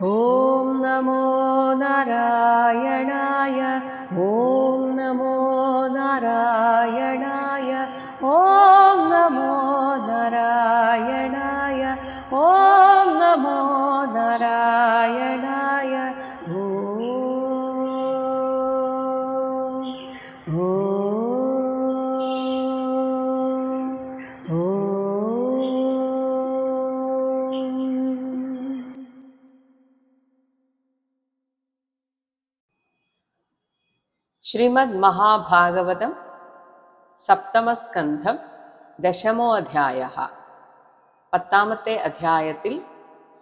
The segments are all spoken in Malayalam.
ഓം നമോ നാരായണായ. ഓം നമോ നാരായണായ. ഓം നമോ നാരായണായ. ഓം നമോ നാരായണായ. ഓം ശ്രീമദ് മഹാഭാഗവതം സപ്തമസ്കന്ധം ദശമോധ്യായഃ. 10ാമത്തെ അധ്യായത്തിൽ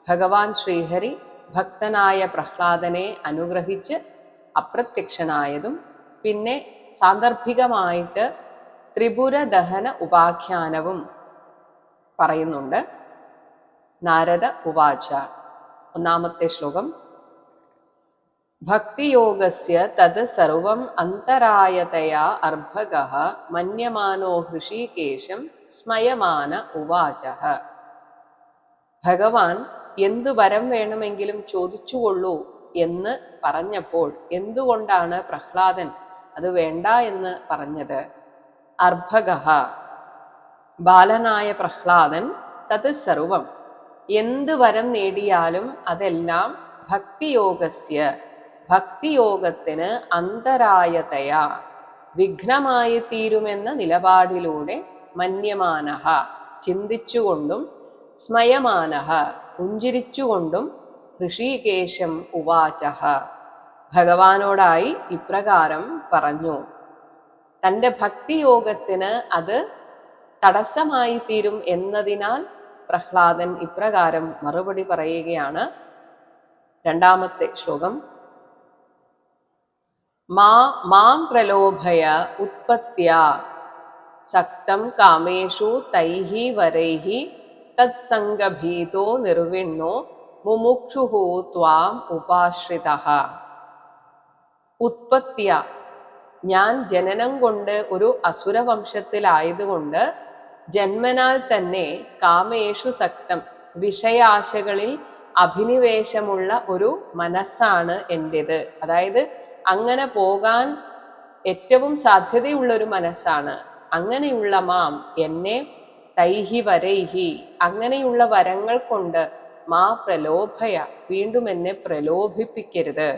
ഭഗവാൻ ശ്രീഹരി ഭക്തനായ പ്രഹ്ലാദനെ അനുഗ്രഹിച്ച് അപ്രത്യക്ഷനായതും പിന്നെ സാന്ദർഭികമായിട്ട് ത്രിപുരദഹന ഉപാഖ്യാനവും പറയുന്നുണ്ട്. നാരദ ഉവാച. 1ാമത്തെ ശ്ലോകം. ഭക്തിയോഗസ്യ തത് സർവം അന്തരായതയാ അർഭകഃ മന്യമാനോ ഹൃഷീകേശം സ്മയമാന ഉവാചഃ. ഭഗവാൻ എന്തു വരം വേണമെങ്കിലും ചോദിച്ചുകൊള്ളൂ എന്ന് പറഞ്ഞപ്പോൾ എന്തുകൊണ്ടാണ് പ്രഹ്ലാദൻ അത് വേണ്ട എന്ന് പറഞ്ഞത്? അർഭകഃ, ബാലനായ പ്രഹ്ലാദൻ, തത് സർവം, എന്ത് വരം നേടിയാലും അതെല്ലാം ഭക്തിയോഗസ്യ, ഭക്തിയോഗത്തിന് അന്തരായതയാ, വിഘ്നമായി തീരുമെന്ന നിലപാടിലൂടെ മന്യമാനഃ, ചിന്തിച്ചുകൊണ്ടും സ്മയമാനഃ, പുഞ്ചിരിച്ചുകൊണ്ടും ഋഷികേശം ഉവാചഃ, ഭഗവാനോടായി ഇപ്രകാരം പറഞ്ഞു. തൻ്റെ ഭക്തിയോഗത്തിന് അത് തടസ്സമായി തീരും എന്നതിനാൽ പ്രഹ്ലാദൻ ഇപ്രകാരം മറുപടി പറയുകയാണ്. 2ാമത്തെ ശ്ലോകം. മാം പ്രലോഭയ ഉത്പത്ത്യാ സക്തം കാമേഷു തൈഹി വരൈഹി തത്സംഗഭീതോ നിർവിണ്ണോ മുമുക്ഷുഃ ത്വാം ഉപാശ്രിതഃ. ഉത്പത്ത്യ, ഞാൻ ജനനം കൊണ്ട് ഒരു അസുരവംശത്തിലായതുകൊണ്ട് ജന്മനാൽ തന്നെ കാമേഷു സക്തം, വിഷയാശകളിൽ അഭിനിവേശമുള്ള ഒരു മനസ്സാണ് എൻ്റെത്. അതായത് അങ്ങനെ പോകാൻ ഏറ്റവും സാധ്യതയുള്ളൊരു മനസ്സാണ്. അങ്ങനെയുള്ള മാം, എന്നെ, തൈഹി വരൈഹി, അങ്ങനെയുള്ള വരങ്ങൾ കൊണ്ട്, മാ പ്രലോഭയ, വീണ്ടും എന്നെ പ്രലോഭിപ്പിക്കരുത്.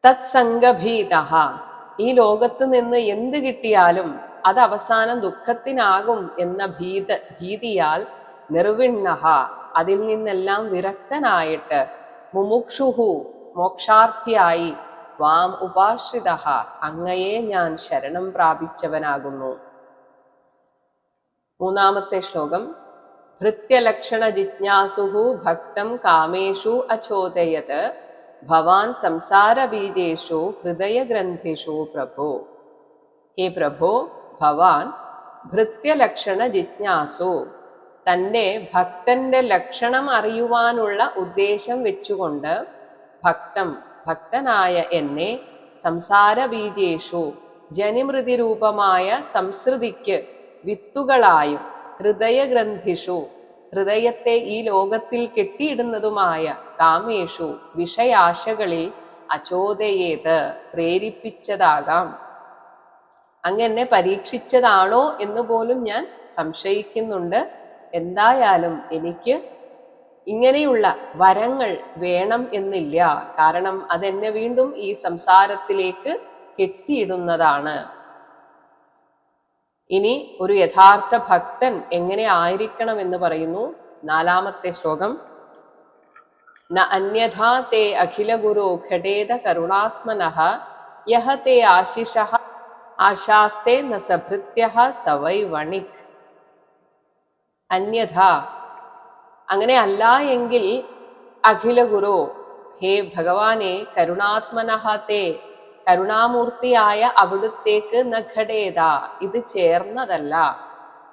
തത്സംഗഭീതഃ, ഈ ലോകത്ത് നിന്ന് എന്ത് കിട്ടിയാലും അത് അവസാനം ദുഃഖത്തിനാകും എന്ന ഭീതിയാൽ നിർവിണ്ണഃ, അതിൽ നിന്നെല്ലാം വിരക്തനായിട്ട്, മുമുക്ഷുഹു, മോക്ഷാർത്ഥിയായി, വാം ഉപാശ്രിതഃ, അങ്ങയെ ഞാൻ ശരണം പ്രാപിച്ചവനാകുന്നു. 3ാമത്തെ ശ്ലോകം. ഭൃത്യലക്ഷണ ജിജ്ഞാസുഹു ഭക്തം കാമേഷു അചോദയത് ഭവാൻ സംസാരബീജേഷു ഹൃദയഗ്രന്ഥിഷു പ്രഭോ. ഹേ പ്രഭോ, ഭവാൻ ഭൃത്യലക്ഷണ ജിജ്ഞാസു, തൻ്റെ ഭക്തന്റെ ലക്ഷണം അറിയുവാനുള്ള ഉദ്ദേശം വെച്ചുകൊണ്ട്, ഭക്തം, ഭക്തനായ എന്നെ, സംസാരബീജേഷു, ജനിമൃതി രൂപമായ സംസൃതിക്ക് വിത്തുകളായും, ഹൃദയഗ്രന്ഥിഷു, ഹൃദയത്തെ ഈ ലോകത്തിൽ കെട്ടിയിടുന്നതുമായ, കാമേഷു, വിഷയാശകളിൽ, അചോദയേത്, പ്രേരിപ്പിച്ചതാകാം. അങ്ങനെ പരീക്ഷിച്ചതാണോ എന്ന് പോലും ഞാൻ സംശയിക്കുന്നുണ്ട്. എന്തായാലും എനിക്ക് ഇങ്ങനെയുള്ള വരങ്ങൾ വേണം എന്നില്ല. കാരണം അതെന്നെ വീണ്ടും ഈ സംസാരത്തിലേക്ക് കെട്ടിയിടുന്നതാണ്. ഇനി ഒരു യഥാർത്ഥ ഭക്തൻ എങ്ങനെ ആയിരിക്കണം എന്ന് പറയുന്നു. 4ാമത്തെ ശ്ലോകം. ന അന്യഥാ തേ അഖില ഗുരു ഘടേത കരുണാത്മനഃ യഹ തേ ആശിഷഃ ആശാസ്തേ ന സഭൃത്യഃ സവൈ വണിക്. അന്യഥ, അങ്ങനെ അല്ല എങ്കിൽ, അഖില ഗുരു, ഹേ ഭഗവാനെ, കരുണാത്മനഃ തേ, കരുണാമൂർത്തിയായ അവിടുത്തേക്ക് നഘടേത, ഇത് ചേർന്നതല്ല.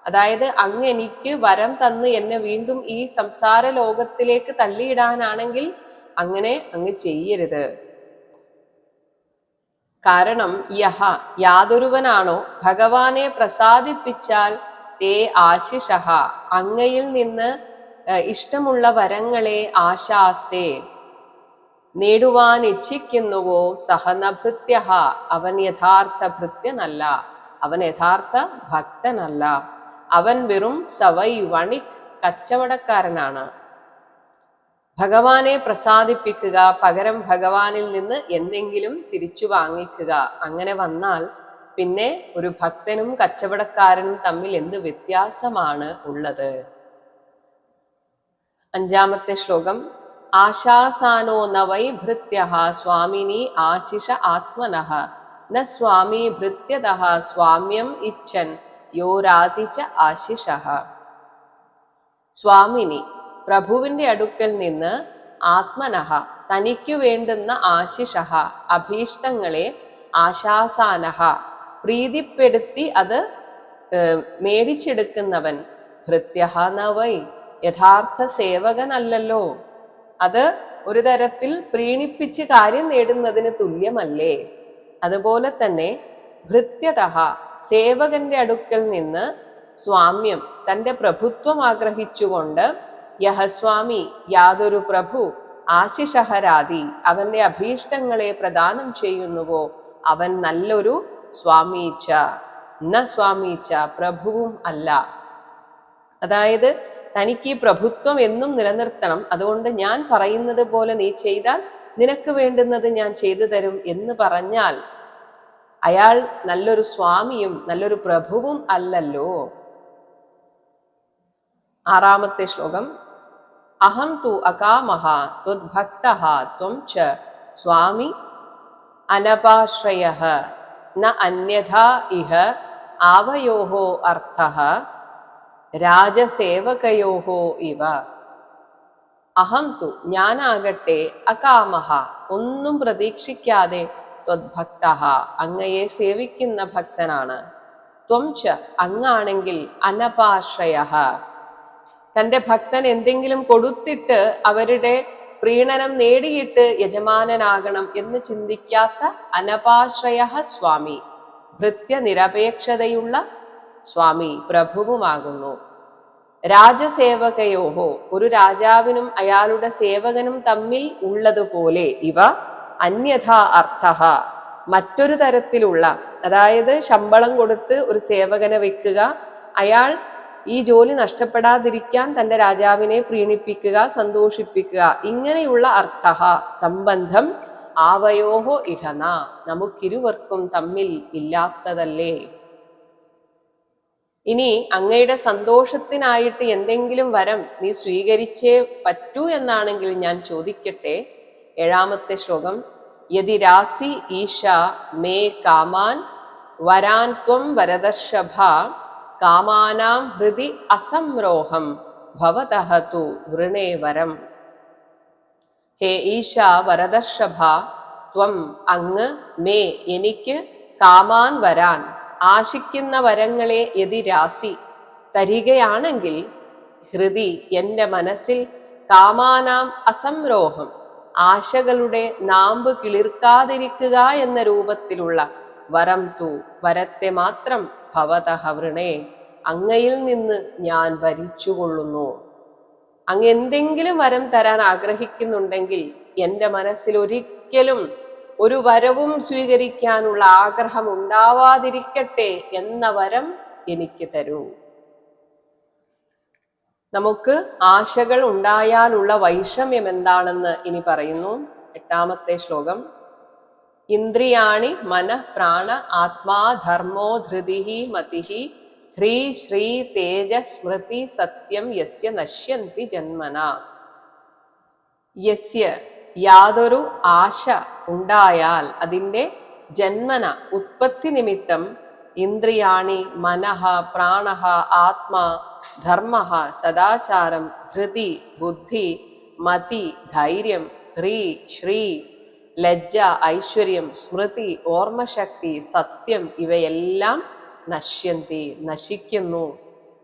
അതായത് അങ്ങ് എനിക്ക് വരം തന്ന് എന്നെ വീണ്ടും ഈ സംസാര ലോകത്തിലേക്ക് തള്ളിയിടാനാണെങ്കിൽ അങ്ങനെ അങ്ങ് ചെയ്യരുത്. കാരണം യഹ, യാതൊരുവനാണോ ഭഗവാനെ പ്രസാദിപ്പിച്ചാൽ തേ ആശിഷഃ, അങ്ങയിൽ നിന്ന് ഇഷ്ടമുള്ള വരങ്ങളെ ആശാസ്തേ നേടുവാൻ ഇച്ഛിക്കുന്നുവോ സഹനഭൃത്യ, അവൻ യഥാർത്ഥ ഭൃത്യനല്ല, അവൻ യഥാർത്ഥ ഭക്തനല്ല, അവൻ വെറും സവൈ വണിക് കച്ചവടക്കാരനാണ്. ഭഗവാനെ പ്രസാദിപ്പിക്കുക, പകരം ഭഗവാനിൽ നിന്ന് എന്തെങ്കിലും തിരിച്ചു വാങ്ങിക്കുക, അങ്ങനെ വന്നാൽ പിന്നെ ഒരു ഭക്തനും കച്ചവടക്കാരനും തമ്മിൽ എന്ത് വ്യത്യാസമാണ് ഉള്ളത്? അഞ്ചാമത്തെ ശ്ലോകം. ആശാസാനോ ന വൈ ഭൃത്യഃ സ്വാമിനി ആശിഷ ആത്മനഃ ന സ്വാമി ഭൃത്യതഃ സ്വാമ്യം ഇച്ഛൻ യോരാതിച ആശിഷഃ. സ്വാമിനി പ്രഭുവിന്റെ അടുക്കൽ നിന്ന് ആത്മനഃ തനിക്കു വേണ്ടുന്ന ആശിഷഃ അഭീഷ്ടങ്ങളെ ആശാസാനഃ പ്രീതിപ്പെടുത്തി അത് മേടിച്ചെടുക്കുന്നവൻ ഭൃത്യഃ ന വൈ യഥാർത്ഥ സേവകനല്ലല്ലോ. അത് ഒരു തരത്തിൽ പ്രീണിപ്പിച്ച് കാര്യം നേടുന്നതിന് തുല്യമല്ലേ? അതുപോലെ തന്നെ ഭൃത്യതഃ സേവകന്റെ അടുക്കൽ നിന്ന് സ്വാമ്യം തന്റെ പ്രഭുത്വം ആഗ്രഹിച്ചുകൊണ്ട് യഹസ്വാമി യാതൊരു പ്രഭു ആശിഷഹരാതി അവന്റെ അഭീഷ്ടങ്ങളെ പ്രദാനം ചെയ്യുന്നുവോ അവൻ നല്ലൊരു സ്വാമീച്ച ന സ്വാമീച്ച പ്രഭുവും അല്ല. അതായത് തനിക്ക് ഈ പ്രഭുത്വം എന്നും നിലനിർത്തണം, അതുകൊണ്ട് ഞാൻ പറയുന്നത് പോലെ നീ ചെയ്താൽ നിനക്ക് വേണ്ടുന്നത് ഞാൻ ചെയ്തു തരും എന്ന് പറഞ്ഞാൽ അയാൾ നല്ലൊരു സ്വാമിയും നല്ലൊരു പ്രഭുവും അല്ലല്ലോ. ആറാമത്തെ ശ്ലോകം. അഹം തു അകാമഹ ത്വദ്ഭക്തഃ ത്വം ച സ്വാമി അനപാശ്രയഃ ന അന്യഥാ ഇഹ ആവയോഃ അർത്ഥഃ രാജസേവകയോഃ ഇവ. അഹം തു ഞാനാകട്ടെ അകാമഹ ഒന്നും പ്രതീക്ഷിക്കാതെ ത്വദ്ഭക്തഃ അങ്ങയെ സേവിക്കുന്ന ഭക്തനാണ്. ത്വം ച അങ്ങാണെങ്കിൽ അനപാശ്രയഃ തന്റെ ഭക്തൻ എന്തെങ്കിലും കൊടുത്തിട്ട് അവരുടെ പ്രീണനം നേടിയിട്ട് യജമാനനാകണം എന്ന് ചിന്തിക്കാത്ത അനപാശ്രയഃ സ്വാമി ഭൃത്യനിരപേക്ഷതയുള്ള സ്വാമി പ്രഭുവുമാകുന്നു. രാജസേവകയോഹോ ഒരു രാജാവിനും അയാളുടെ സേവകനും തമ്മിൽ ഉള്ളതുപോലെ ഇവ അന്യഥാ അർത്ഥഃ മറ്റൊരു തരത്തിലുള്ള, അതായത് ശമ്പളം കൊടുത്ത് ഒരു സേവകനെ വെക്കുക, അയാൾ ഈ ജോലി നഷ്ടപ്പെടാതിരിക്കാൻ തന്റെ രാജാവിനെ പ്രീണിപ്പിക്കുക, സന്തോഷിപ്പിക്കുക, ഇങ്ങനെയുള്ള അർത്ഥഃ സംബന്ധം ആവയോഹോ ഇഹന നമുക്കിരുവർക്കും തമ്മിൽ ഇല്ലാത്തതല്ലേ. ഇനി അങ്ങയുടെ സന്തോഷത്തിനായിട്ട് എന്തെങ്കിലും വരം നീ സ്വീകരിച്ചേ പറ്റൂ എന്നാണെങ്കിൽ ഞാൻ ചോദിക്കട്ടെ. ഏഴാമത്തെ ശ്ലോകം. യദി രാസി ഈശ മേ കാമാൻ വരാൻ ത്വം വരദർഷഭ കാമാനാം ഹൃദി അസംരോഹം ഭവതഃ തു വൃണേ വരം. ഹേ ഈശ വരദർഷഭ, ത്വം അങ്ങ് മേ എനിക്ക് കാമാൻ വരാൻ ആശിക്കുന്ന വരങ്ങളെ യദി രാസി തരികയാണെങ്കിൽ ഹൃദി എന്റെ മനസ്സിൽ കാമാനാം അസംരോഹം ആശകളുടെ നാമ്പ് കിളിർക്കാതിരിക്കുക എന്ന രൂപത്തിലുള്ള വരം തു വരത്തെ മാത്രം ഭവതഃ വൃണേ അങ്ങയിൽ നിന്ന് ഞാൻ വരിച്ചുകൊള്ളുന്നു. അങ്ങ് എന്തെങ്കിലും വരം തരാൻ ആഗ്രഹിക്കുന്നുണ്ടെങ്കിൽ എൻ്റെ മനസ്സിൽ ഒരിക്കലും ഒരു വരവും സ്വീകരിക്കാനുള്ള ആഗ്രഹം ഉണ്ടാവാതിരിക്കട്ടെ എന്ന വരം എനിക്ക് തരൂ. നമുക്ക് ആശകൾ ഉണ്ടായാലുള്ള വൈഷമ്യം എന്താണെന്ന് ഇനി പറയുന്നു. എട്ടാമത്തെ ശ്ലോകം. ഇന്ദ്രിയാണി മനഃ പ്രാണ ആത്മാ ധർമ്മോ ധൃതിഃ മതിഃ ഹ്രീ ശ്രീ തേജ സ്മൃതി സത്യം യസ്യ നശ്യന്തി ജന്മന. യസ്യ യാതൊരു ആശ ഉണ്ടായാൽ അതിൻ്റെ ജന്മന ഉത്പത്തി നിമിത്തം ഇന്ദ്രിയാണി മനഃ പ്രാണഃ ആത്മാ ധർമ്മഃ സദാചാരം ധൃതി ബുദ്ധി മതി ധൈര്യം ഹ്രീ ശ്രീ ലജ്ജ ഐശ്വര്യം സ്മൃതി ഓർമ്മശക്തി സത്യം ഇവയെല്ലാം നശ്യന്തി നശിക്കുന്നു.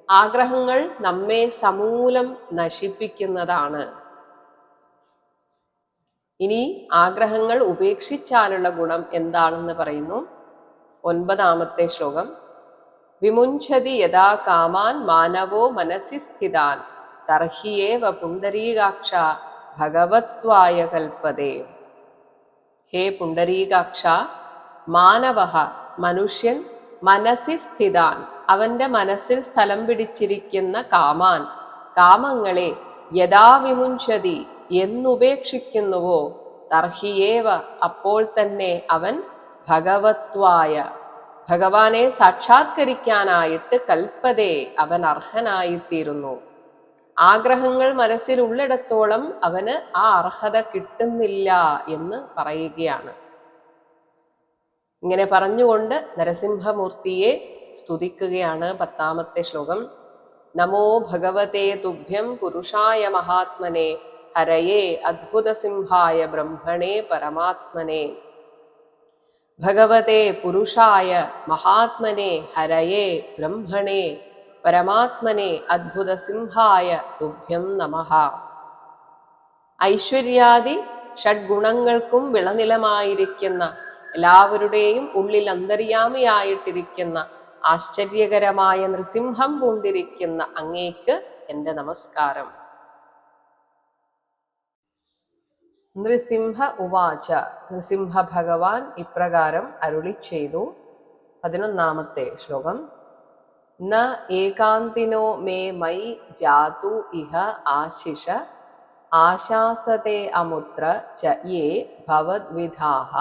ആഗ്രഹങ്ങൾ നമ്മെ സമൂലം നശിപ്പിക്കുന്നതാണ്. ഇനി ആഗ്രഹങ്ങൾ ഉപേക്ഷിച്ചാലുള്ള ഗുണം എന്താണെന്ന് പറയുന്നു. ഒൻപതാമത്തെ ശ്ലോകം. വിമുഞ്ചതി യഥാ കാമാൻ മാനവോ മനസി സ്ഥിതാൻ തർഹിയേവ പുണ്ടരീകാക്ഷ ഭഗവത്വായ കൽപ്പതേ. ഹേ പുണ്ടരീകാക്ഷ, മാനവഃ മനുഷ്യൻ മനസ്സി സ്ഥിതാൻ അവന്റെ മനസ്സിൽ സ്ഥലം പിടിച്ചിരിക്കുന്ന കാമാൻ കാമങ്ങളെ യഥാ വിമുഞ്ചതി എന്നുപേക്ഷിക്കുന്നുവോ തർഹിയേവ അപ്പോൾ തന്നെ അവൻ ഭഗവത്വായ ഭഗവാനെ സാക്ഷാത്കരിക്കാനായിട്ട് കൽപ്പതേ അവൻ അർഹനായിത്തീരുന്നു. ആഗ്രഹങ്ങൾ മനസ്സിൽ ഉള്ളിടത്തോളം അവന് ആ അർഹത കിട്ടുന്നില്ല എന്ന് പറയുകയാണ്. ഇങ്ങനെ പറഞ്ഞുകൊണ്ട് നരസിംഹമൂർത്തിയെ സ്തുതിക്കുകയാണ് 10ാമത്തെ ശ്ലോകം. നമോ ഭഗവതേ തുഭ്യം പുരുഷായ മഹാത്മനെ ഹരയേ അദ്ഭുതസിംഹായ ബ്രഹ്മണേ പരമാത്മനെ. ഭഗവതേ പുരുഷായ മഹാത്മനെ ഹരയേ ബ്രഹ്മണേ പരമാത്മനെ അദ്ഭുതസിംഹായ തുഭ്യം നമഃ. ഐശ്വര്യാദി ഷഡ്ഗുണങ്ങൾക്കും വിളനിലമായിരിക്കുന്ന എല്ലാവരുടെയും ഉള്ളിൽ അന്തര്യാമിയായിട്ടിരിക്കുന്ന ആശ്ചര്യകരമായ നൃസിംഹം പൂണ്ടിരിക്കുന്ന അങ്ങേക്ക് എൻ്റെ നമസ്കാരം. നൃസിംഹ ഉവാച. നൃസിംഹ ഭഗവാൻ ഇപ്രകാരം അരുളി ചെയ്തു. 11ാമത്തെ ശ്ലോകം. ന ഏകാന്തിനോ മേ മയി ജാതു ഇഹ ആശിഷ ആശാസത്തെ അമുത്ര ച യേ ഭവദ്വിധാഃ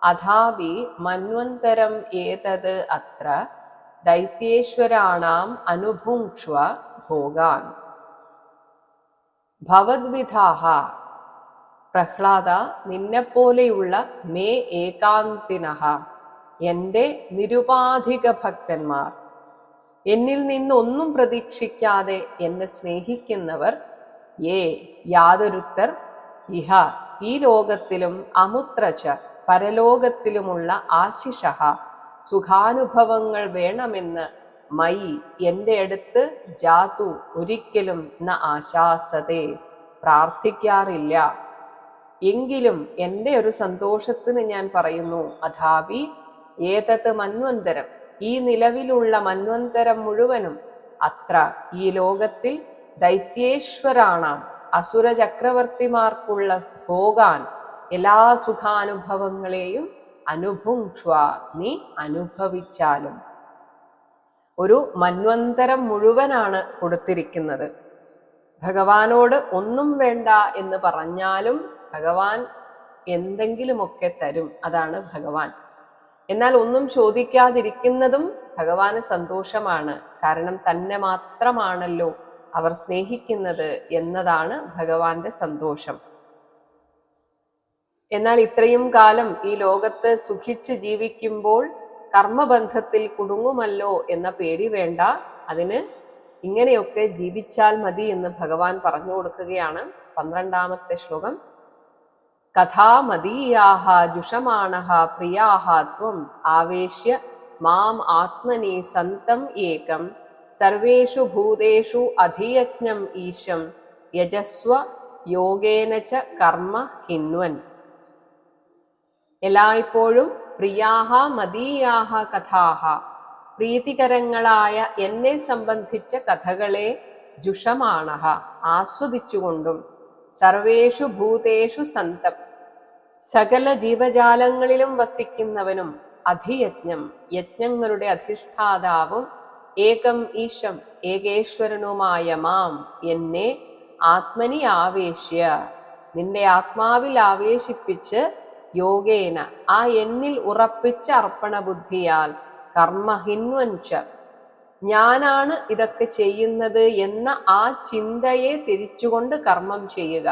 അഥാപി മന്വന്തരം ഏതത് അത്ര ദൈത്യേശ്വരാണാം അനുഭുങ്ക്ഷ്വ ഭോഗാൻ. ഭവദ്വിധാഃ പ്രഹ്ലാദ, നിന്നെപ്പോലെയുള്ള മേ ഏകാന്തിനഃ എൻ്റെ നിരുപാധിക ഭക്തന്മാർ, എന്നിൽ നിന്നൊന്നും പ്രതീക്ഷിക്കാതെ എന്നെ സ്നേഹിക്കുന്നവർ, യേ യാതൊരുത്തർ, ഇഹ ഈ ലോകത്തിലും അമുത്രച പരലോകത്തിലുമുള്ള ആശിഷഃ സുഖാനുഭവങ്ങൾ വേണമെന്ന് മയി എൻ്റെ അടുത്ത് ജാതു ഒരിക്കലും ന ആശാസതേ പ്രാർത്ഥിക്കാറില്ല. എങ്കിലും എൻ്റെ ഒരു സന്തോഷത്തിന് ഞാൻ പറയുന്നു. അഥാപി ഏതത് മന്വന്തരം ഈ നിലവിലുള്ള മന്വന്തരം മുഴുവനും അത്ര ഈ ലോകത്തിൽ ദൈത്യേശ്വരാണാം അസുര ചക്രവർത്തിമാർക്കുള്ള ഭോഗാൻ എല്ലാ സുഖാനുഭവങ്ങളെയും അനുഭുങ്ക്ഷ്വ നീ അനുഭവിച്ചാലും. ഒരു മന്വന്തരം മുഴുവനാണ് കൊടുത്തിരിക്കുന്നത്. ഭഗവാനോട് ഒന്നും വേണ്ട എന്ന് പറഞ്ഞാലും ഭഗവാൻ എന്തെങ്കിലുമൊക്കെ തരും. അതാണ് ഭഗവാൻ. എന്നാൽ ഒന്നും ചോദിക്കാതിരിക്കുന്നതും ഭഗവാന് സന്തോഷമാണ്. കാരണം തന്നെ മാത്രമാണല്ലോ അവർ സ്നേഹിക്കുന്നത് എന്നതാണ് ഭഗവാന്റെ സന്തോഷം. എന്നാൽ ഇത്രയും കാലം ഈ ലോകത്ത് സുഖിച്ച് ജീവിക്കുമ്പോൾ കർമ്മബന്ധത്തിൽ കുടുങ്ങുമല്ലോ എന്ന പേടി വേണ്ട. അതിന് ഇങ്ങനെയൊക്കെ ജീവിച്ചാൽ മതി എന്ന് ഭഗവാൻ പറഞ്ഞു കൊടുക്കുകയാണ്. 12ാമത്തെ ശ്ലോകം. കഥാമദീയാഹ ജുഷമാണഃ പ്രിയാഹ ത്വം ആവേശ്യ മാം ആത്മനി സന്തം ഏകം സർവേഷു ഭൂതേഷു അധിയജ്ഞം ഈശം യജസ്വ യോഗേന ച കർമ്മ ഹിന്വൻ. എല്ലായ്പ്പോഴും പ്രിയാഹ മദീയാഹ കഥാഹ പ്രീതികരങ്ങളായ എന്നെ സംബന്ധിച്ച കഥകളെ ജുഷമാണഃ ആസ്വദിച്ചുകൊണ്ടും സർവേഷു ഭൂതേഷു സന്തം സകല ജീവജാലങ്ങളിലും വസിക്കുന്നവനും അധിയജ്ഞം യജ്ഞങ്ങളുടെ അധിഷ്ഠാതാവും ഏകം ഈശം ഏകേശ്വരനുമായ മാം എന്നെ ആത്മനി ആവേശ്യ നിന്റെ ആത്മാവിൽ ആവേശിപ്പിച്ച് യോഗേന ആ എന്നിൽ ഉറപ്പിച്ച അർപ്പണ ബുദ്ധിയാൽ കർമ്മഹിന്വഞ്ച ഞാനാണ് ഇതൊക്കെ ചെയ്യുന്നത് എന്ന ആ ചിന്തയെ തിരിച്ചുകൊണ്ട് കർമ്മം ചെയ്യുക.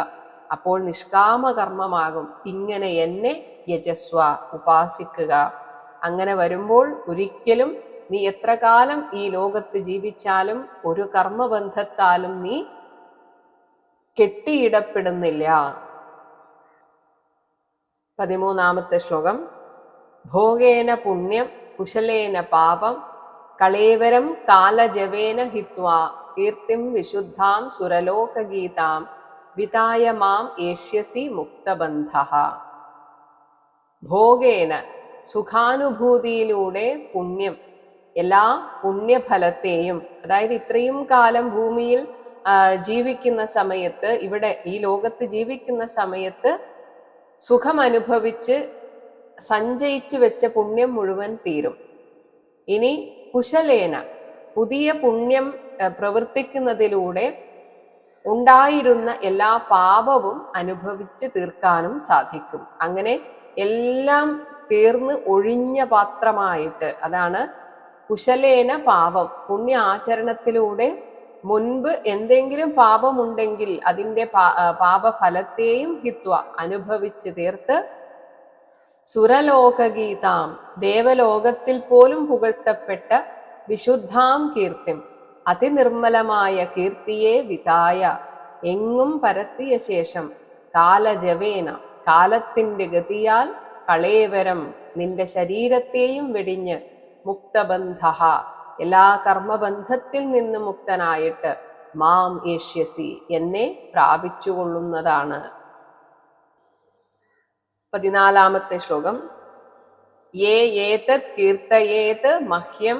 അപ്പോൾ നിഷ്കാമ കർമ്മമാകും. ഇങ്ങനെ എന്നെ യജസ്വ ഉപാസിക്കുക. അങ്ങനെ വരുമ്പോൾ ഒരിക്കലും നീ എത്ര കാലം ഈ ലോകത്ത് ജീവിച്ചാലും ഒരു കർമ്മബന്ധത്താലും നീ കെട്ടിയിടപ്പെടുന്നില്ല. 13ാമത്തെ ശ്ലോകം. ഭോഗേന പുണ്യം കുശലേന പാപം കളേവരം കാലജവേന ഹിത്വാ കീർത്തിം വിശുദ്ധാം സുരലോകഗീതാം വിതായ മാം ഏഷ്യസി മുക്തബന്ധഃ. ഭോഗേന സുഖാനുഭൂതിയിലൂടെ പുണ്യം എല്ലാ പുണ്യഫലത്തെയും, അതായത് ഇത്രയും കാലം ഭൂമിയിൽ ജീവിക്കുന്ന സമയത്ത്, ഇവിടെ ഈ ലോകത്ത് ജീവിക്കുന്ന സമയത്ത് സുഖം അനുഭവിച്ച് സഞ്ചയിച്ചു വെച്ച പുണ്യം മുഴുവൻ തീരും. ഇനി കുശലേന പുതിയ പുണ്യം പ്രവർത്തിക്കുന്നതിലൂടെ ഉണ്ടായിരുന്ന എല്ലാ പാപവും അനുഭവിച്ച് തീർക്കാനും സാധിക്കും. അങ്ങനെ എല്ലാം തീർന്ന് ഒഴിഞ്ഞ പാത്രമായിട്ട്, അതാണ് കുശലേന പാപം. പുണ്യ ആചരണത്തിലൂടെ മുൻപ് എന്തെങ്കിലും പാപമുണ്ടെങ്കിൽ അതിൻ്റെ പാപഫലത്തെയും ഹിത്വ അനുഭവിച്ച് തീർത്ത് സുരലോകഗീതാം ദേവലോകത്തിൽ പോലും പുകഴ്ത്തപ്പെട്ട വിശുദ്ധാം കീർത്തിം അതിനിർമ്മലമായ കീർത്തിയെ വിതായ എങ്ങും പരത്തിയ ശേഷം കാലജവേന കാലത്തിൻ്റെ ഗതിയാൽ കളേവരം നിന്റെ ശരീരത്തെയും വെടിഞ്ഞ് മുക്തബന്ധ എല്ലാ കർമ്മബന്ധത്തിൽ നിന്ന് മുക്തനായിട്ട് മാം ഏഷ്യസി എന്നെ പ്രാപിച്ചുകൊള്ളുന്നതാണ്. 14-ാമത്തെ ശ്ലോകം. യേ ഏതത് കീർത്തയേത് മഹ്യം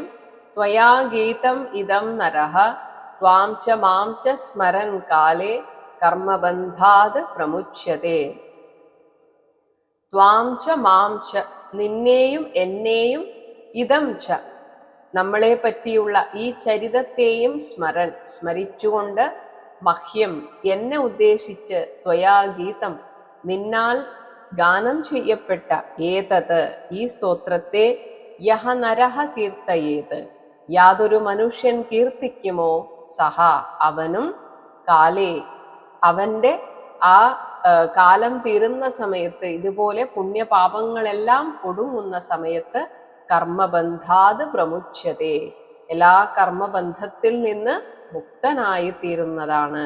ത്വയാ ഗീതം ഇദം നരഃ ത്വാം ച മാം ച സ്മരൻ കാലേ കർമ്മബന്ധാത് പ്രമുച്യതേ. ത്വാം ച മാം ച നിന്നെയും എന്നെയും ഇദം ച നമ്മളെ പറ്റിയുള്ള ഈ ചരിതത്തെയും സ്മരിച്ചുകൊണ്ട് മഹ്യം എന്നെ ഉദ്ദേശിച്ച് ത്വയാ ഗീതം നിന്നാൽ ഗാനം ചെയ്യപ്പെട്ട ഏതത് ഈ സ്തോത്രത്തെ യഹ നരഹ കീർത്തയേത് യാതൊരു മനുഷ്യൻ കീർത്തിക്കുമോ സഹ അവനും കാലേ അവന്റെ ആ കാലം തീരുന്ന സമയത്ത്, ഇതുപോലെ പുണ്യപാപങ്ങളെല്ലാം ഒടുങ്ങുന്ന സമയത്ത് കർമ്മബന്ധാത് പ്രമുച്യതേ എല്ലാ കർമ്മബന്ധത്തിൽ നിന്ന് മുക്തനായി തീരുന്നതാണ്.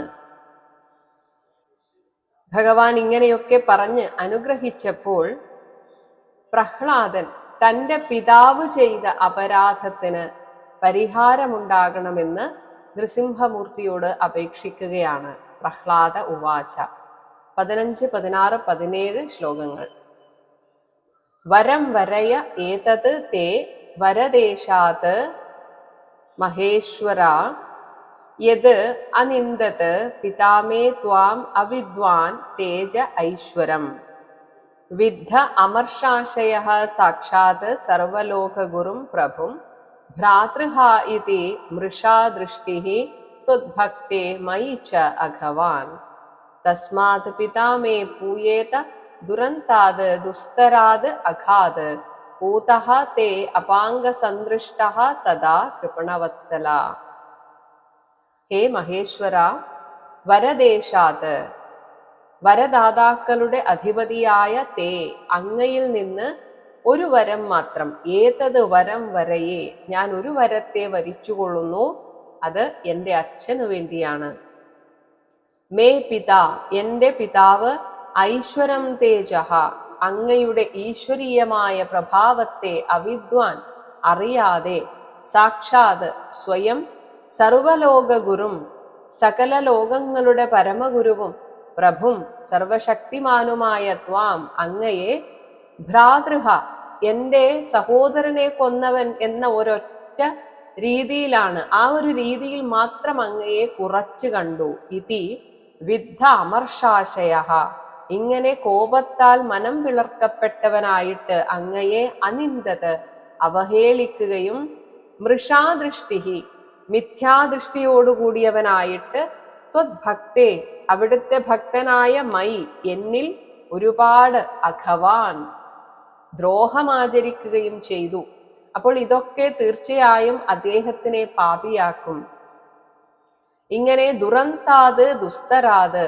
ഭഗവാൻ ഇങ്ങനെയൊക്കെ പറഞ്ഞ് അനുഗ്രഹിച്ചപ്പോൾ പ്രഹ്ലാദൻ തൻ്റെ പിതാവ് ചെയ്ത അപരാധത്തിന് പരിഹാരമുണ്ടാകണമെന്ന് നൃസിംഹമൂർത്തിയോട് അപേക്ഷിക്കുകയാണ്. പ്രഹ്ലാദ ഉവാച 15, 16, 17 ശ്ലോകങ്ങൾ. വരം വരയ ഏതത് തേ വരദേശാത് മഹേശ്വര യത് അനിന്ദത് പിതാമേ ത്വാം അവിദ്വാൻ തേജ ഐശ്വരം വിദ്ധ അമർഷാശയഃ സാക്ഷാത് സർവലോകഗുരും പ്രഭും ഭ്രാതൃഹ ഇതി മൃഷാ ദൃഷ്ടിഃ ത്വദ്ഭക്തേ മയി ച അഘവാൻ തസ്മാത് പിതാമേ പൂയേത ദുരന്താത് ദുസ്തരാത് അഘാത് പൂതഃ തേ അപാംഗസന്ദൃഷ്ടഃ തദാ കൃപണവത്സല. ഹേ മഹേശ്വര, വരദേശാത് വരദാതാക്കളുടെ അധിപതിയായ തേ അങ്ങയിൽ നിന്ന് ഒരു വരം മാത്രം, ഏതത് വരം വരയെ ഞാൻ ഒരു വരത്തെ വരിച്ചുകൊള്ളുന്നു, അത് എൻ്റെ അച്ഛനു വേണ്ടിയാണ്. മേ പിതാ എൻ്റെ പിതാവ് ഐശ്വരം തേജഃ അങ്ങയുടെ ഈശ്വരീയമായ പ്രഭാവത്തെ അവിദ്വാൻ അറിയാതെ സാക്ഷാത് സ്വയം സർവലോകഗുരും സകല ലോകങ്ങളുടെ പരമഗുരുവും പ്രഭും സർവശക്തിമാനുമായ ത്വാം അങ്ങയെ ഭ്രാതൃഹ എൻ്റെ സഹോദരനെ കൊന്നവൻ എന്ന ഒരൊറ്റ രീതിയിലാണ്, ആ ഒരു രീതിയിൽ മാത്രം അങ്ങയെ കുറച്ചു കണ്ടു. ഇതി വിദ്ധ അമർഷാശയഃ ഇങ്ങനെ കോപത്താൽ മനം പിളർക്കപ്പെട്ടവനായിട്ട് അങ്ങയെ അനിന്ദത് അവഹേളിക്കുകയും മൃഷാദൃഷ്ടിഹി മിഥ്യാദൃഷ്ടിയോടുകൂടിയവനായിട്ട് ത്വദ്ഭക്തേ അവിടുത്തെ ഭക്തനായ മൈ എന്നിൽ ഒരുപാട് അഘവാൻ ദ്രോഹമാചരിക്കുകയും ചെയ്തു. അപ്പോൾ ഇതൊക്കെ തീർച്ചയായും അദ്ദേഹത്തിനെ പാപിയാക്കും. ഇങ്ങനെ ദുരന്താത് ദുസ്തരാത്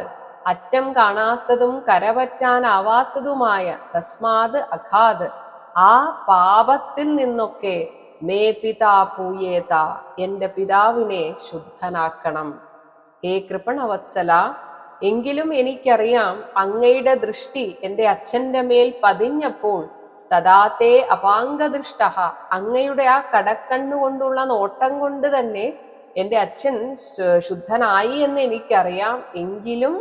അറ്റം കാണാത്തതും കരപറ്റാനാവാത്തതുമായ തസ്മാത് അഘാത് ആ പാപത്തിൽ നിന്നൊക്കെ മേ പിതാ പൂയേത എൻ്റെ പിതാവിനെ ശുദ്ധനാക്കണം. ഹേ കൃപണവത്സല, എങ്കിലും എനിക്കറിയാം അങ്ങയുടെ ദൃഷ്ടി എൻ്റെ അച്ഛൻ്റെ മേൽ പതിഞ്ഞപ്പോൾ തദാത്തേ അപാംഗദൃഷ്ട അങ്ങയുടെ ആ കടക്കണ്ണുകൊണ്ടുള്ള നോട്ടം കൊണ്ട് തന്നെ എൻ്റെ അച്ഛൻ ശുദ്ധനായി എന്ന് എനിക്കറിയാം. എങ്കിലും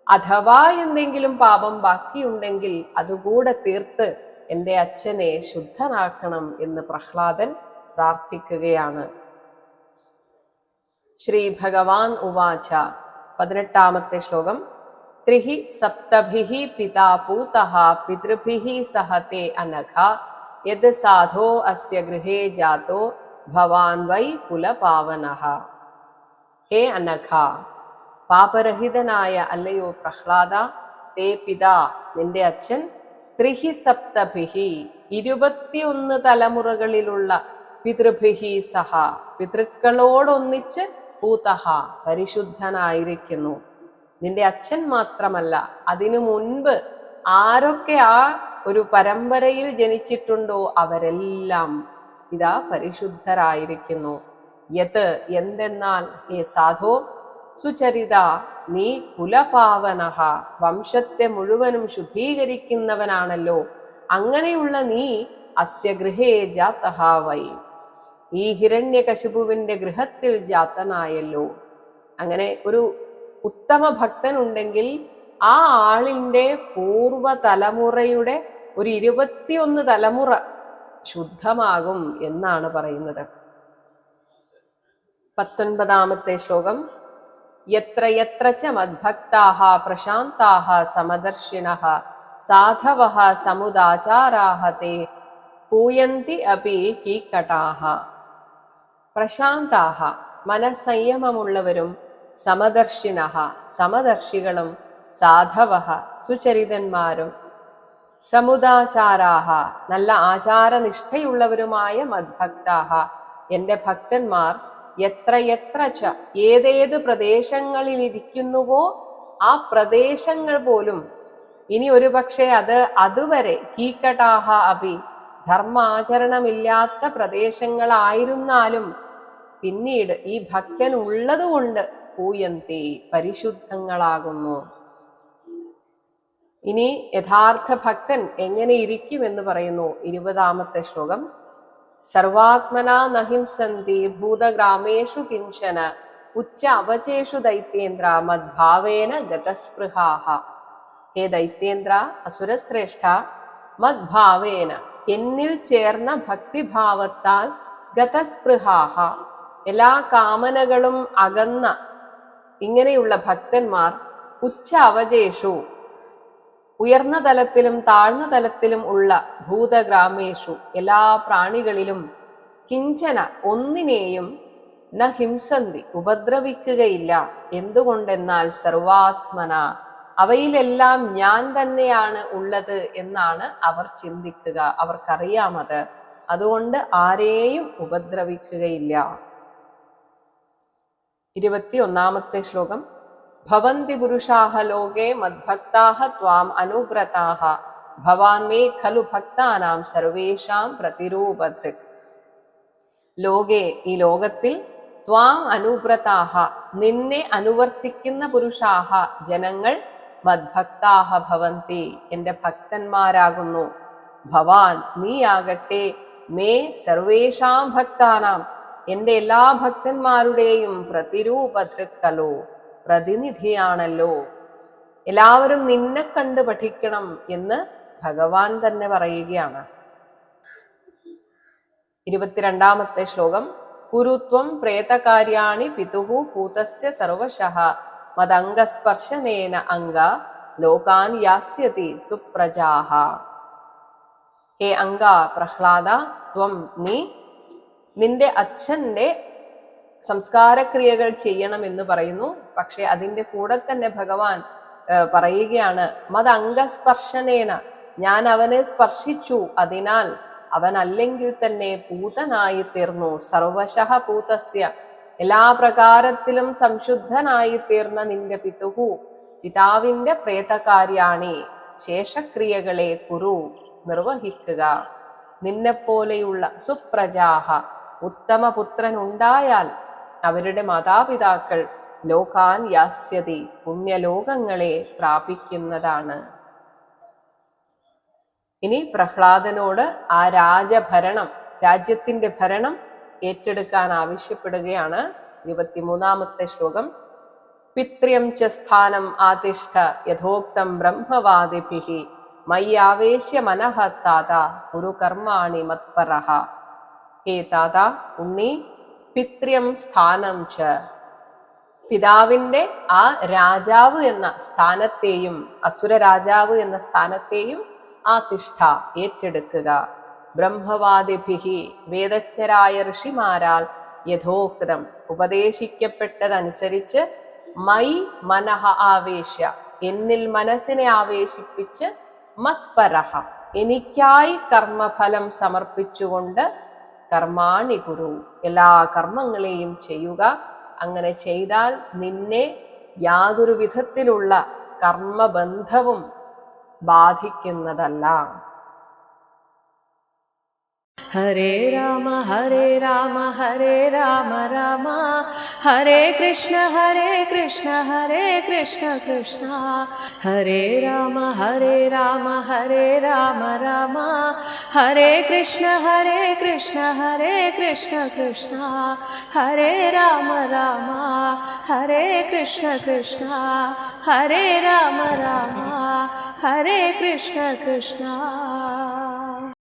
അഥവാ എന്തെങ്കിലും പാപം ബാക്കിയുണ്ടെങ്കിൽ അതുകൂടെ തീർത്ത് എൻ്റെ അച്ഛനെ ശുദ്ധനാക്കണം എന്ന് പ്രഹ്ലാദൻ പ്രാർത്ഥിക്കുകയാണ്. ശ്രീ ഭഗവാൻ ഉവാച 18ാമത്തെ ശ്ലോകം. ത്രിഹി സപ്തഭിഹി പിതാ പൂതഃ പിതൃഭിഃ സഹതേ അനഘ യത് സാധോ അസ്യ ഗൃഹേ ജാതോ ഭവാൻ വൈ കുലപാവനഃ. ഹേ അനഘ, പാപരഹിതനായ അല്ലയോ പ്രഹ്ലാദ, തേ പിതാ നിന്റെ അച്ഛൻ, ത്രിഹി സപ്തഭിഹി 21 തലമുറകളിലുള്ള, പിതൃഭിഹി സഹ പിതൃക്കളോടൊന്നിച്ച്, പൂതഃ പരിശുദ്ധനായിരിക്കുന്നു. നിന്റെ അച്ഛൻ മാത്രമല്ല, അതിനു മുൻപ് ആരൊക്കെ ആ ഒരു പരമ്പരയിൽ ജനിച്ചിട്ടുണ്ടോ അവരെല്ലാം ഇതാ പരിശുദ്ധരായിരിക്കുന്നു. യത് എന്തെന്നാൽ, ഹേ സാധോ, സുചരിത നീ കുലപാവനഃ വംശത്തെ മുഴുവനും ശുദ്ധീകരിക്കുന്നവനാണല്ലോ. അങ്ങനെയുള്ള നീ അസ്യ ഗൃഹേ ജാതഃ വൈ ഈ ഹിരണ്യകശിപുവിന്റെ ഗൃഹത്തിൽ ജാതനായല്ലോ. അങ്ങനെ ഒരു ഉത്തമ ഭക്തൻ ഉണ്ടെങ്കിൽ ആ ആളിന്റെ പൂർവ തലമുറയുടെ ഒരു 21 തലമുറ ശുദ്ധമാകും എന്നാണ് പറയുന്നത്. 19ാമത്തെ ശ്ലോകം. യത്ര യത്ര ച മദ്ഭക്താഃ പ്രശാന്താഃ സമദർശിനഃ സാധവഃ സമുദാചാരാഃ തേ പൂയന്തി അപി കീകടാഃ. പ്രശാന്താഃ മനസ്സംയമമുള്ളവരും, സമദർശിനഃ സമദർശികളും, സാധവഃ സുചരിതന്മാരും, സമുദാചാരാഃ നല്ല ആചാരനിഷ്ഠയുള്ളവരുമായ മദ്ഭക്താഃ എന്റെ ഭക്തന്മാർ, യത്ര യത്ര ച ഏതേത് പ്രദേശങ്ങളിലിരിക്കുന്നുവോ ആ പ്രദേശങ്ങൾ പോലും, ഇനി ഒരുപക്ഷെ അതുവരെ കീകടാഹ അപി ധർമാചരണമില്ലാത്ത പ്രദേശങ്ങളായിരുന്നാലും പിന്നീട് ഈ ഭക്തൻ ഉള്ളതുകൊണ്ട് പൂയന്തി പരിശുദ്ധങ്ങളാകുന്നു. ഇനി യഥാർത്ഥ ഭക്തൻ എങ്ങനെ ഇരിക്കുമെന്ന് പറയുന്നു 20ാമത്തെ ശ്ലോകം. സർവാത്മനാ നഹിംസന്തി ഭൂതഗ്രാമേഷു കിഞ്ചന ഉച്ച അവചേഷു ദൈത്യേന്ദ്ര മദ്ഭാവേന ഗതസ്പൃഹാഃ. ഹേ ദൈത്യേന്ദ്ര, അസുരശ്രേഷ്ഠ, മദ്ഭാവേന എന്നിൽ ചേർന്ന ഭക്തിഭാവത്താൽ, ഗതസ്പൃഹാഃ എല്ലാ കാമനകളും അകന്ന ഇങ്ങനെയുള്ള ഭക്തന്മാർ, ഉച്ച അവജേഷു ഉയർന്ന തലത്തിലും താഴ്ന്ന തലത്തിലും ഉള്ള, ഭൂതഗ്രാമേഷു എല്ലാ പ്രാണികളിലും, കിഞ്ചന ഒന്നിനെയും, ന ഹിംസന്തി ഉപദ്രവിക്കുകയില്ല. എന്തുകൊണ്ടെന്നാൽ സർവാത്മന അവയിലെല്ലാം ഞാൻ തന്നെയാണ് ഉള്ളത് എന്നാണ് അവർ ചിന്തിക്കുക. അവർക്കറിയാമത്. അതുകൊണ്ട് ആരെയും ഉപദ്രവിക്കുകയില്ല. 21ാമത്തെ ശ്ലോകം. ഭവന്തി പുരുഷാഃ ലോകേ മദ്ഭക്താഃ ത്വാം അനുവ്രതാഃ ഭവാൻ മേ ഖലു ഭക്താനാം സർവേഷാം പ്രതിരൂപധൃക്. ലോകേ ഈ ലോകത്തിൽ, ത്വാം അനുവ്രതാഃ നിന്നെ അനുവർത്തിക്കുന്ന, പുരുഷാഃ ജനങ്ങൾ, മദ്ഭക്താഃ ഭവന്തി എന്റെ ഭക്തന്മാരാകുന്നു. ഭവാൻ നീയാകട്ടെ, മേ സർവേഷാം ഭക്താനാം എന്റെ എല്ലാ ഭക്തന്മാരുടെയും പ്രതിരൂപധൃക്കലോ പ്രതിനിധിയാണല്ലോ. എല്ലാവരും നിന്നെ കണ്ട് പഠിക്കണം എന്ന് ഭഗവാൻ തന്നെ പറയുകയാണ്. 22ാമത്തെ ശ്ലോകം. കുരുത്വം പ്രേതകാര്യാണി പിതുഃ പൂതസ്യ സർവശഃ മദംഗസ്പർശനേന അംഗ ലോകാൻ യാസ്യതി സുപ്രജാഃ. ഹേ അംഗ പ്രഹ്ലാദ, ത്വം നീ നിന്റെ അച്ഛന്റെ സംസ്കാരക്രിയകൾ ചെയ്യണമെന്ന് പറയുന്നു. പക്ഷെ അതിൻ്റെ കൂടെ തന്നെ ഭഗവാൻ പറയുകയാണ്, മദംഗസ്പർശനേന ഞാൻ അവനെ സ്പർശിച്ചു, അതിനാൽ അവൻ അല്ലെങ്കിൽ തന്നെ പൂതനായി തീർന്നു. സർവശഃ പൂതസ്യ എല്ലാ പ്രകാരത്തിലും സംശുദ്ധനായി തീർന്ന നിന്റെ പിതുഹു പിതാവിന്റെ പ്രേതകാര്യാണി ശേഷക്രിയകളെ കുരു നിർവഹിക്കുക. നിന്നെപ്പോലെയുള്ള സുപ്രജാഹ ഉത്തമ പുത്രൻ ഉണ്ടായാൽ അവരുടെ മാതാപിതാക്കൾ ലോകാൻ യാസ്യതി പുണ്യലോകങ്ങളെ പ്രാപിക്കുന്നതാണ്. ഇനി പ്രഹ്ലാദനോട് ആ രാജ്യത്തിന്റെ ഭരണം ഏറ്റെടുക്കാൻ ആവശ്യപ്പെടുകയാണ്. 23ാമത്തെ ശ്ലോകം. പിത്ര്യം ച സ്ഥാനം ആതിഷ്ഠ യഥോക്തം ബ്രഹ്മവാദിഭിഃ മയ്യാവേശ്യ മനഃ താത കുരു കർമാണി മത്പരഃ. ഹേ താത, ഉണ്ണി, പിത്ര്യം സ്ഥാനം ച പിതാവിൻ്റെ ആ രാജാവ് എന്ന സ്ഥാനത്തെയും അസുര രാജാവ് എന്ന സ്ഥാനത്തെയും ആ തിഷ്ഠ ഏറ്റെടുക്കുക. ബ്രഹ്മവാദിഭിഹി വേദജ്ഞരായ ഋഷിമാരാൽ യഥോക്തം ഉപദേശിക്കപ്പെട്ടതനുസരിച്ച് മൈ മനഃ ആവേശ്യ എന്നിൽ മനസ്സിനെ ആവേശിപ്പിച്ച് മത്പരഹ എനിക്കായി കർമ്മഫലം സമർപ്പിച്ചുകൊണ്ട് കർമാണി കുരു എല്ലാ കർമ്മങ്ങളെയും ചെയ്യുക. അങ്ങനെ ചെയ്താൽ നിന്നെ യാതൊരു വിധത്തിലുള്ള കർമ്മബന്ധവും ബാധിക്കുന്നതല്ല. ഹരേ രാമ ഹരേ രാമ ഹരേ രാമ രാമ ഹരേ കൃഷ്ണ ഹരേ കൃഷ്ണ കൃഷ്ണ ഹരേ രാമ ഹരേ രാമ രാമ ഹരേ കൃഷ്ണ കൃഷ്ണ ഹരേ രാമ ഹരേ കൃഷ്ണ ഹരേ രാമ ഹരേ കൃഷ്ണ കൃഷ്ണ.